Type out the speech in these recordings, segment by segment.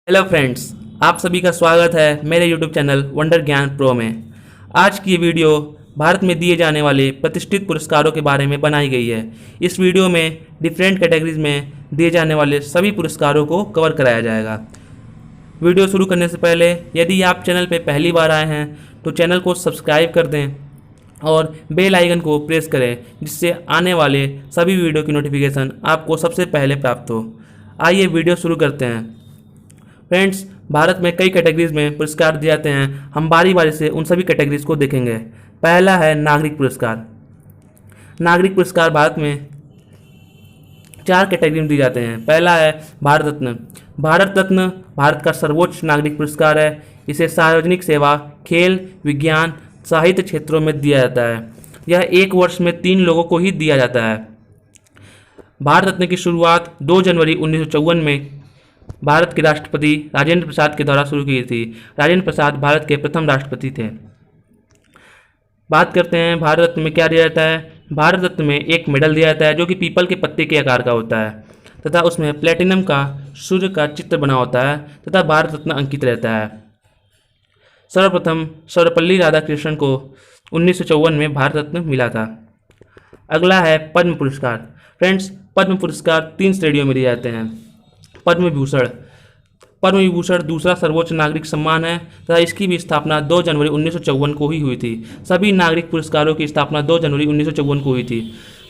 Hello friends, आप सभी का स्वागत है मेरे यूट्यूब चैनल वंडर ज्ञान प्रो में। आज की ये वीडियो भारत में दिए जाने वाले प्रतिष्ठित पुरस्कारों के बारे में बनाई गई है। इस वीडियो में डिफरेंट कैटेगरीज में दिए जाने वाले सभी पुरस्कारों को कवर कराया जाएगा। वीडियो शुरू करने से पहले यदि आप चैनल पर पहली बार आए हैं तो चैनल को सब्सक्राइब कर दें और बेल आइकन को प्रेस करें, जिससे आने वाले सभी वीडियो की नोटिफिकेशन आपको सबसे पहले प्राप्त हो। आइए वीडियो शुरू करते हैं। फ्रेंड्स, भारत में कई कैटेगरीज में पुरस्कार दिए जाते हैं। हम बारी बारी से उन सभी कैटेगरीज को देखेंगे। पहला है नागरिक पुरस्कार। नागरिक पुरस्कार भारत में 4 कैटेगरी में दिए जाते हैं। पहला है भारत रत्न। भारत रत्न भारत का सर्वोच्च नागरिक पुरस्कार है। इसे सार्वजनिक सेवा, खेल, विज्ञान, साहित्य क्षेत्रों में दिया जाता है। यह एक वर्ष में 3 लोगों को ही दिया जाता है। भारत रत्न की शुरुआत 2 जनवरी 1954 में भारत के राष्ट्रपति राजेंद्र प्रसाद के द्वारा शुरू की थी। राजेंद्र प्रसाद भारत के प्रथम राष्ट्रपति थे। बात करते हैं भारत रत्न में क्या दिया जाता है। भारत रत्न में एक मेडल दिया जाता है जो कि पीपल के पत्ते के आकार का होता है तथा उसमें प्लेटिनम का सूर्य का चित्र बना होता है तथा भारत रत्न अंकित रहता है। सर्वप्रथम सर्वपल्ली राधाकृष्णन को 1954 में भारत रत्न मिला था। अगला है पद्म पुरस्कार। फ्रेंड्स, पद्म पुरस्कार 3 श्रेणियों में दिए जाते हैं। पद्म विभूषण। पद्म विभूषण दूसरा सर्वोच्च नागरिक सम्मान है तथा इसकी भी स्थापना 2 जनवरी 1954 को ही हुई थी। सभी नागरिक पुरस्कारों की स्थापना 2 जनवरी 1954 को हुई थी।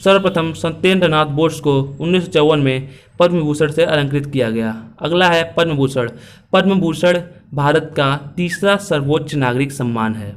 सर्वप्रथम सत्येंद्र नाथ बोस को 1954 में पद्म विभूषण से अलंकृत किया गया। अगला है पद्म भूषण। पद्म भूषण भारत का तीसरा सर्वोच्च नागरिक सम्मान है।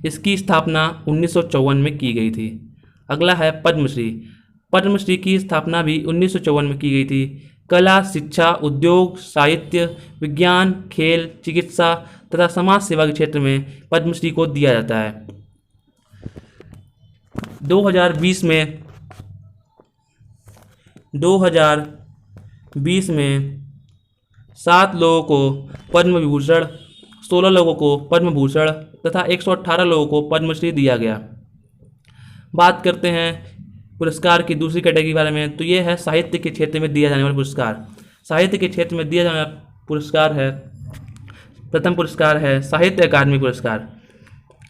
इसकी स्थापना 1954 में की गई थी। अगला है पद्मश्री। पद्मश्री की स्थापना भी 1954 में की गई थी। कला, शिक्षा, उद्योग, साहित्य, विज्ञान, खेल, चिकित्सा तथा समाज सेवा के क्षेत्र में पद्मश्री को दिया जाता है। 2020 में 7 लोगों को पद्म विभूषण, 16 लोगों को पद्म भूषण तथा 118 लोगों को पद्मश्री दिया गया। बात करते हैं पुरस्कार की दूसरी कैटेगरी के बारे में, तो ये है साहित्य के क्षेत्र में दिया जाने वाला पुरस्कार। साहित्य के क्षेत्र में दिया जाने वाला पुरस्कार है, प्रथम पुरस्कार है साहित्य अकादमी पुरस्कार।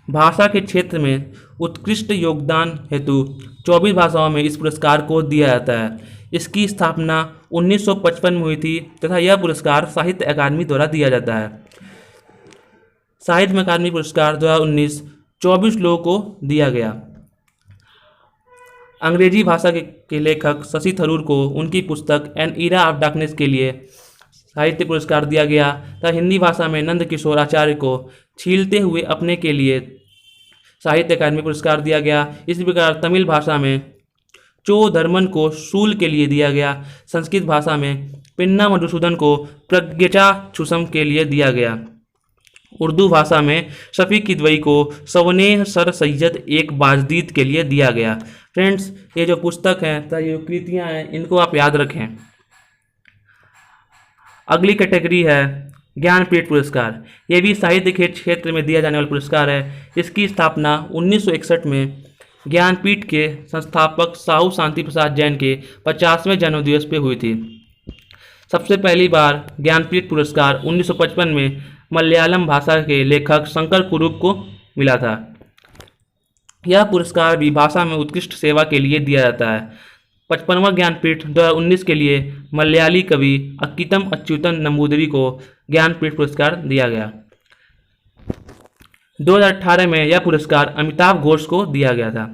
भाषा के क्षेत्र में उत्कृष्ट योगदान हेतु 24 भाषाओं में इस पुरस्कार को दिया जाता है। इसकी स्थापना 1955 में हुई थी तथा यह पुरस्कार साहित्य अकादमी द्वारा दिया जाता है। साहित्य अकादमी पुरस्कार 2019 24 लोगों को दिया गया। अंग्रेजी भाषा के लेखक शशि थरूर को उनकी पुस्तक एन ईरा ऑफ डार्कनेस के लिए साहित्य पुरस्कार दिया गया तथा हिंदी भाषा में नंद किशोर आचार्य को छीलते हुए अपने के लिए साहित्य अकादमी पुरस्कार दिया गया। इसी प्रकार तमिल भाषा में चो धर्मन को शूल के लिए दिया गया। संस्कृत भाषा में पिन्ना मधुसूदन को प्रज्ञचा छुसम के लिए दिया गया। उर्दू भाषा में शफी किदवई को सवनेह सर सैयद एक बाजदीद के लिए दिया गया। फ्रेंड्स, ये जो पुस्तक हैं तथा ये जो कृतियाँ हैं, इनको आप याद रखें। अगली कैटेगरी है ज्ञानपीठ पुरस्कार। ये भी साहित्य के क्षेत्र में दिया जाने वाला पुरस्कार है। इसकी स्थापना 1961 में ज्ञानपीठ के संस्थापक साहू शांति प्रसाद जैन के 50वें जन्मदिवस पे हुई थी। सबसे पहली बार ज्ञानपीठ पुरस्कार 1955 में मलयालम भाषा के लेखक शंकर कुरुप को मिला था। यह पुरस्कार भी भाषा में उत्कृष्ट सेवा के लिए दिया जाता है। 55वां ज्ञानपीठ 2019 के लिए मलयाली कवि अक्कीतम अच्युतन नंबूदिरी को ज्ञानपीठ पुरस्कार दिया गया। 2018 में यह पुरस्कार अमिताभ घोष को दिया गया था।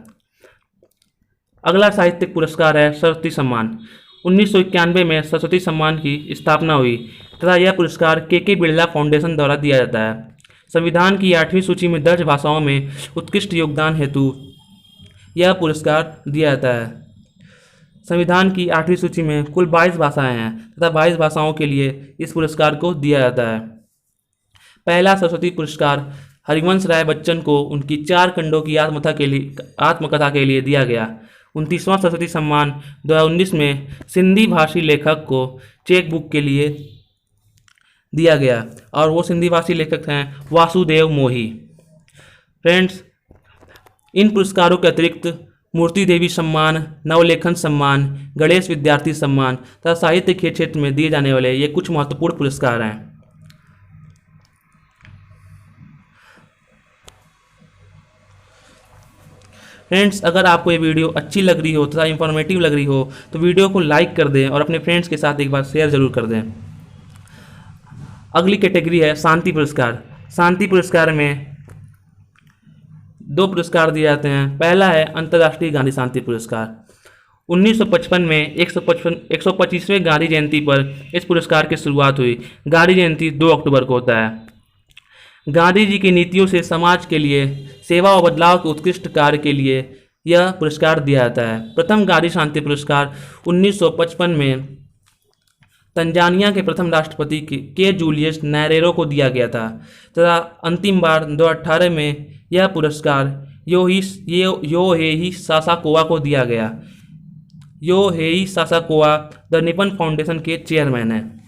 अगला साहित्यिक पुरस्कार है सरस्वती सम्मान। 1991 में सरस्वती सम्मान की स्थापना हुई तथा यह पुरस्कार के बिरला फाउंडेशन द्वारा दिया जाता है। संविधान की 8वीं सूची में दर्ज भाषाओं में उत्कृष्ट योगदान हेतु यह पुरस्कार दिया जाता है। संविधान की 8वीं सूची में कुल 22 भाषाएं हैं तथा 22 भाषाओं के लिए इस पुरस्कार को दिया जाता है। पहला सरस्वती पुरस्कार हरिवंश राय बच्चन को उनकी 4 खंडों की आत्मकथा के लिए दिया गया। 29वां सरस्वती सम्मान 2019 में सिंधी भाषी लेखक को चेक बुक के लिए दिया गया और वो सिंधी भाषी लेखक हैं वासुदेव मोही। फ्रेंड्स, इन पुरस्कारों के अतिरिक्त मूर्ति देवी सम्मान, नवलेखन सम्मान, गणेश विद्यार्थी सम्मान तथा साहित्य के क्षेत्र में दिए जाने वाले ये कुछ महत्वपूर्ण पुरस्कार हैं। फ्रेंड्स, अगर आपको ये वीडियो अच्छी लग रही हो तथा इंफॉर्मेटिव लग रही हो तो वीडियो को लाइक कर दें और अपने फ्रेंड्स के साथ एक बार शेयर जरूर कर दें। अगली कैटेगरी है शांति पुरस्कार। शांति पुरस्कार में 2 पुरस्कार दिए जाते हैं। पहला है अंतर्राष्ट्रीय गांधी शांति पुरस्कार। 1955 में 125वें गांधी जयंती पर इस पुरस्कार की शुरुआत हुई। गांधी जयंती 2 अक्टूबर को होता है। गांधी जी की नीतियों से समाज के लिए सेवा और बदलाव के उत्कृष्ट कार्य के लिए यह पुरस्कार दिया जाता है। प्रथम गांधी शांति पुरस्कार 1955 में तंजानिया के प्रथम राष्ट्रपति के जूलियस नैरेरो को दिया गया था तथा अंतिम बार 2018 में यह पुरस्कार योहेई सासाकोवा को दिया गया। योहेई सासाकोवा द निपन फाउंडेशन के चेयरमैन हैं।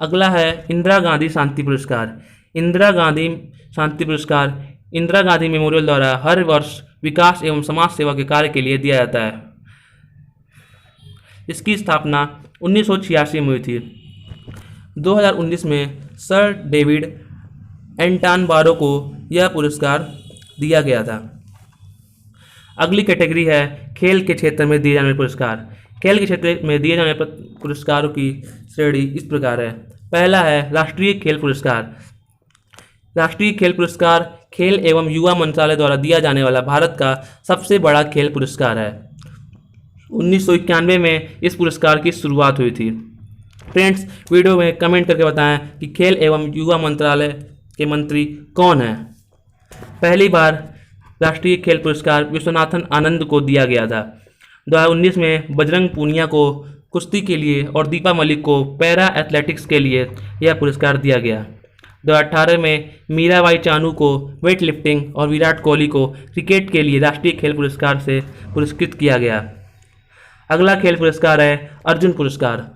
अगला है इंदिरा गांधी शांति पुरस्कार। इंदिरा गांधी शांति पुरस्कार इंदिरा गांधी मेमोरियल द्वारा हर वर्ष विकास एवं समाज सेवा के कार्य के लिए दिया जाता है। इसकी स्थापना 1986 में हुई थी। 2019 में सर डेविड एंटानबारो को यह पुरस्कार दिया गया था। अगली कैटेगरी है खेल के क्षेत्र में दिए जाने वाले पुरस्कार। खेल के क्षेत्र में दिए जाने वाले पुरस्कारों की श्रेणी इस प्रकार है। पहला है राष्ट्रीय खेल पुरस्कार। राष्ट्रीय खेल पुरस्कार खेल एवं युवा मंत्रालय द्वारा दिया जाने वाला भारत का सबसे बड़ा खेल पुरस्कार है। 1991 में इस पुरस्कार की शुरुआत हुई थी। फ्रेंड्स, वीडियो में कमेंट करके बताएं कि खेल एवं युवा मंत्रालय के मंत्री कौन हैं। पहली बार राष्ट्रीय खेल पुरस्कार विश्वनाथन आनंद को दिया गया था। 2019 में बजरंग पूनिया को कुश्ती के लिए और दीपा मलिक को पैरा एथलेटिक्स के लिए यह पुरस्कार दिया गया। 2018 में मीराबाई चानू को वेट लिफ्टिंग और विराट कोहली को क्रिकेट के लिए राष्ट्रीय खेल पुरस्कार से पुरस्कृत किया गया। अगला खेल पुरस्कार है अर्जुन पुरस्कार।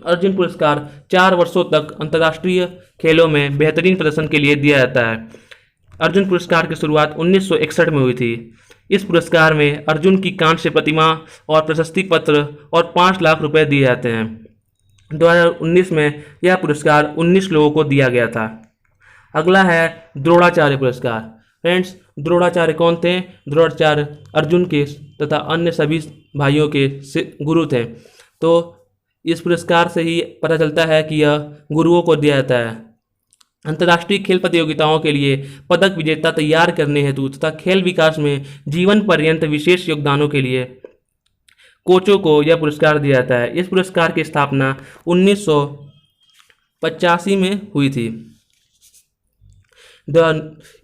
अर्जुन पुरस्कार 4 वर्षों तक अंतर्राष्ट्रीय खेलों में बेहतरीन प्रदर्शन के लिए दिया जाता है। अर्जुन पुरस्कार की शुरुआत 1961 में हुई थी। इस पुरस्कार में अर्जुन की कांस्य प्रतिमा और प्रशस्ति पत्र और 5 लाख रुपए दिए जाते हैं। 2019 में यह पुरस्कार 19 लोगों को दिया गया था। अगला है द्रोणाचार्य पुरस्कार। फ्रेंड्स, द्रोणाचार्य कौन थे? द्रोणाचार्य अर्जुन के तथा अन्य सभी भाइयों के गुरु थे। तो इस पुरस्कार से ही पता चलता है कि यह गुरुओं को दिया जाता है। अंतर्राष्ट्रीय खेल प्रतियोगिताओं के लिए पदक विजेता तैयार करने हेतु तथा खेल विकास में जीवन पर्यंत विशेष योगदानों के लिए कोचों को यह पुरस्कार दिया जाता है। इस पुरस्कार की स्थापना 1985 में हुई थी।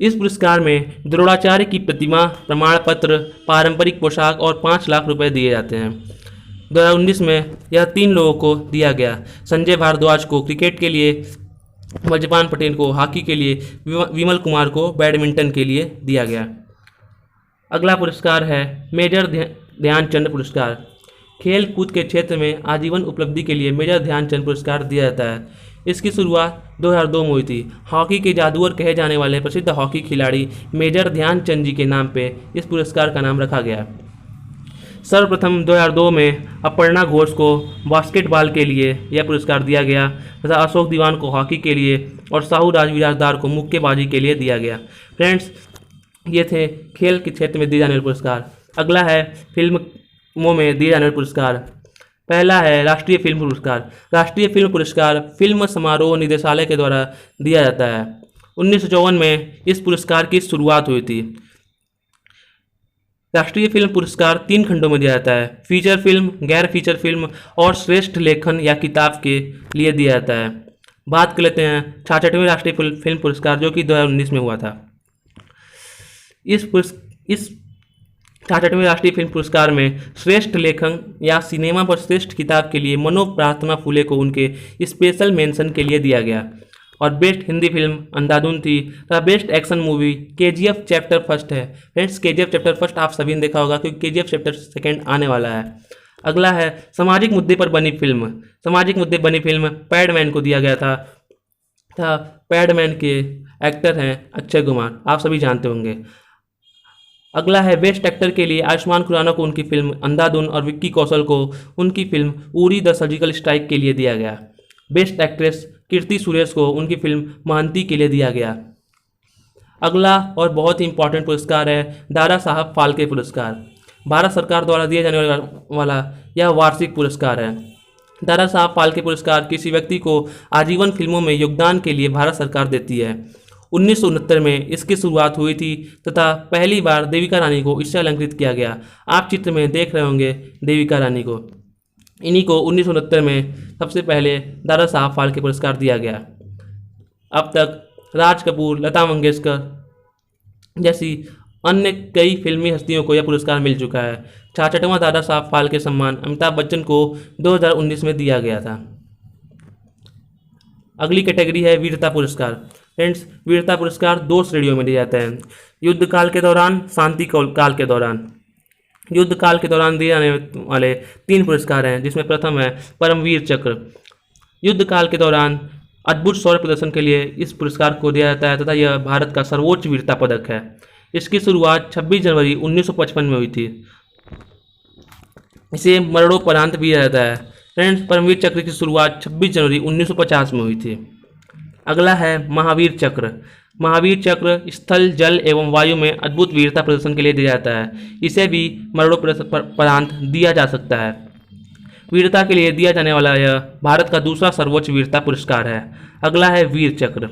इस पुरस्कार में द्रोणाचार्य की प्रतिमा, प्रमाण पत्र, पारंपरिक पोशाक और 5 लाख रुपए दिए जाते हैं। 2019 में यह 3 लोगों को दिया गया। संजय भारद्वाज को क्रिकेट के लिए, वज्रपान पटेल को हॉकी के लिए, विमल कुमार को बैडमिंटन के लिए दिया गया। अगला पुरस्कार है मेजर ध्यानचंद पुरस्कार। खेल कूद के क्षेत्र में आजीवन उपलब्धि के लिए मेजर ध्यानचंद पुरस्कार दिया जाता है। इसकी शुरुआत 2002 में हुई थी। हॉकी के जादूगर कहे जाने वाले प्रसिद्ध हॉकी खिलाड़ी मेजर ध्यानचंद जी के नाम पे इस पुरस्कार का नाम रखा गया। सर्वप्रथम 2002 में अपर्णा घोष को बास्केटबॉल के लिए यह पुरस्कार दिया गया तथा अशोक दीवान को हॉकी के लिए और साहू राजविराजदार को मुक्केबाजी के लिए दिया गया। फ्रेंड्स, ये थे खेल के क्षेत्र में दिए जाने वाले पुरस्कार। अगला है फिल्मों में दिए जाने वाले पुरस्कार। पहला है राष्ट्रीय फिल्म पुरस्कार। राष्ट्रीय फिल्म पुरस्कार फिल्म समारोह निदेशालय के द्वारा दिया जाता है। 1954 में इस पुरस्कार की शुरुआत हुई थी। राष्ट्रीय फिल्म पुरस्कार 3 खंडों में दिया जाता है। फीचर फिल्म, गैर फीचर फिल्म और श्रेष्ठ लेखन या किताब के लिए दिया जाता है। बात कर लेते हैं 66वें राष्ट्रीय फिल्म पुरस्कार, जो कि 2019 में हुआ था। इस 66वें राष्ट्रीय फिल्म पुरस्कार में श्रेष्ठ लेखन या सिनेमा पर श्रेष्ठ किताब के लिए मनोप्रार्थना फुले को उनके स्पेशल मेंशन के लिए दिया गया। और बेस्ट हिंदी फिल्म अंधाधुन थी तथा best action movie KGF chapter first है। फ्रेंड्स, KGF चैप्टर फर्स्ट आप सभी ने देखा होगा क्योंकि KGF चैप्टर सेकेंड आने वाला है। अगला है सामाजिक मुद्दे पर बनी फिल्म। सामाजिक मुद्दे बनी फिल्म पैडमैन को दिया गया था। पैडमैन के एक्टर हैं अक्षय कुमार, आप सभी जानते होंगे। अगला है बेस्ट एक्टर के लिए आयुष्मान खुराना को उनकी फिल्म अंधाधुन और विक्की कौशल को उनकी film Uri the surgical strike के लिए दिया गया। बेस्ट एक्ट्रेस कीर्ति सुरेश को उनकी फिल्म महांती के लिए दिया गया। अगला और बहुत ही इंपॉर्टेंट पुरस्कार है दारा साहब फाल्के पुरस्कार। भारत सरकार द्वारा दिया जाने वाला यह वार्षिक पुरस्कार है। दारा साहब फाल्के पुरस्कार किसी व्यक्ति को आजीवन फिल्मों में योगदान के लिए भारत सरकार देती है। 1969 में इसकी शुरुआत हुई थी तथा पहली बार देविका रानी को इससे अलंकृत किया गया। आप चित्र में देख रहे होंगे देविका रानी को। इन्हीं को 1969 में सबसे पहले दारा साहब फाल्के पुरस्कार दिया गया। अब तक राज कपूर, लता मंगेशकर जैसी अन्य कई फिल्मी हस्तियों को यह पुरस्कार मिल चुका है। 66वां दादा साहब फाल्के सम्मान अमिताभ बच्चन को 2019 में दिया गया था। अगली कैटेगरी है वीरता पुरस्कार। फ्रेंड्स, वीरता पुरस्कार 2 श्रेणियों में दिए जाते हैं, युद्ध काल के दौरान, शांति काल के दौरान। युद्ध काल के दौरान दिए जाने वाले 3 पुरस्कार हैं, जिसमें प्रथम है परमवीर चक्र। युद्ध काल के दौरान अद्भुत शौर्य प्रदर्शन के लिए इस पुरस्कार को दिया जाता है तथा यह भारत का सर्वोच्च वीरता पदक है। इसकी शुरुआत 26 जनवरी 1955 में हुई थी। इसे मरणोपरांत भी दिया जाता है। फ्रेंड्स, परमवीर चक्र की शुरुआत 26 जनवरी 1950 में हुई थी। अगला है महावीर चक्र। महावीर चक्र स्थल, जल एवं वायु में अद्भुत वीरता प्रदर्शन के लिए दिया जाता है। इसे भी मरणोपरांत दिया जा सकता है। वीरता के लिए दिया जाने वाला यह भारत का दूसरा सर्वोच्च वीरता पुरस्कार है। अगला है वीर चक्र।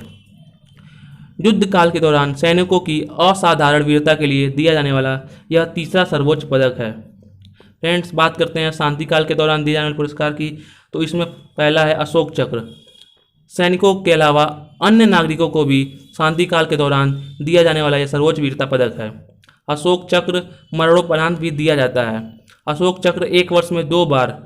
युद्ध काल के दौरान सैनिकों की असाधारण वीरता के लिए दिया जाने वाला यह तीसरा सर्वोच्च पदक है। फ्रेंड्स, बात करते हैं शांति काल के दौरान दिए जाने वाले पुरस्कार की, तो इसमें पहला है अशोक चक्र। सैनिकों के अलावा अन्य नागरिकों को भी शांति काल के दौरान दिया जाने वाला यह सर्वोच्च वीरता पदक है। अशोक चक्र मरणोपरांत भी दिया जाता है। अशोक चक्र 1 वर्ष में 2 बार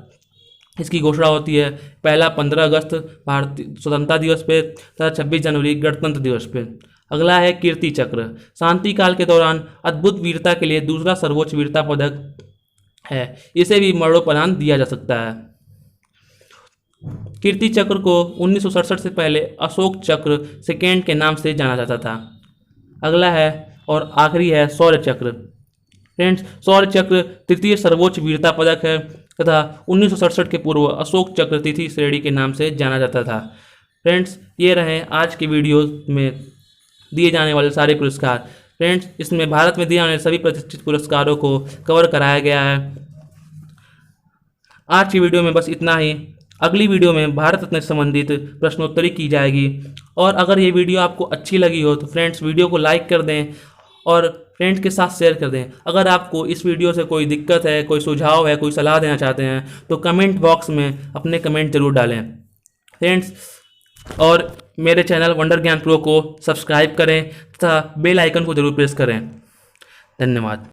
इसकी घोषणा होती है। पहला 15 अगस्त भारतीय स्वतंत्रता दिवस पे तथा 26 जनवरी गणतंत्र दिवस पे। अगला है कीर्ति चक्र। शांति काल के दौरान अद्भुत वीरता के लिए दूसरा सर्वोच्च वीरता पदक है। इसे भी मरणोपरांत दिया जा सकता है। कीर्ति चक्र को 1967 से पहले अशोक चक्र सेकेंड के नाम से जाना जाता था। अगला है और आखिरी है शौर्य चक्र। फ्रेंड्स, शौर्य चक्र तृतीय सर्वोच्च वीरता पदक है तथा 1967 के पूर्व अशोक चक्र तृतीय श्रेणी के नाम से जाना जाता था। फ्रेंड्स, ये रहे आज की वीडियो में दिए जाने वाले सारे पुरस्कार। फ्रेंड्स, इसमें भारत में दिए जाने वाले सभी प्रतिष्ठित पुरस्कारों को कवर कराया गया है। आज की वीडियो में बस इतना ही। अगली वीडियो में भारत रत्न से संबंधित प्रश्नोत्तरी की जाएगी। और अगर ये वीडियो आपको अच्छी लगी हो तो फ्रेंड्स वीडियो को लाइक कर दें और फ्रेंड्स के साथ शेयर कर दें। अगर आपको इस वीडियो से कोई दिक्कत है, कोई सुझाव है, कोई सलाह देना चाहते हैं तो कमेंट बॉक्स में अपने कमेंट जरूर डालें। फ्रेंड्स, और मेरे चैनल वंडर ज्ञान प्रो को सब्सक्राइब करें तथा बेल आइकन को जरूर प्रेस करें। धन्यवाद।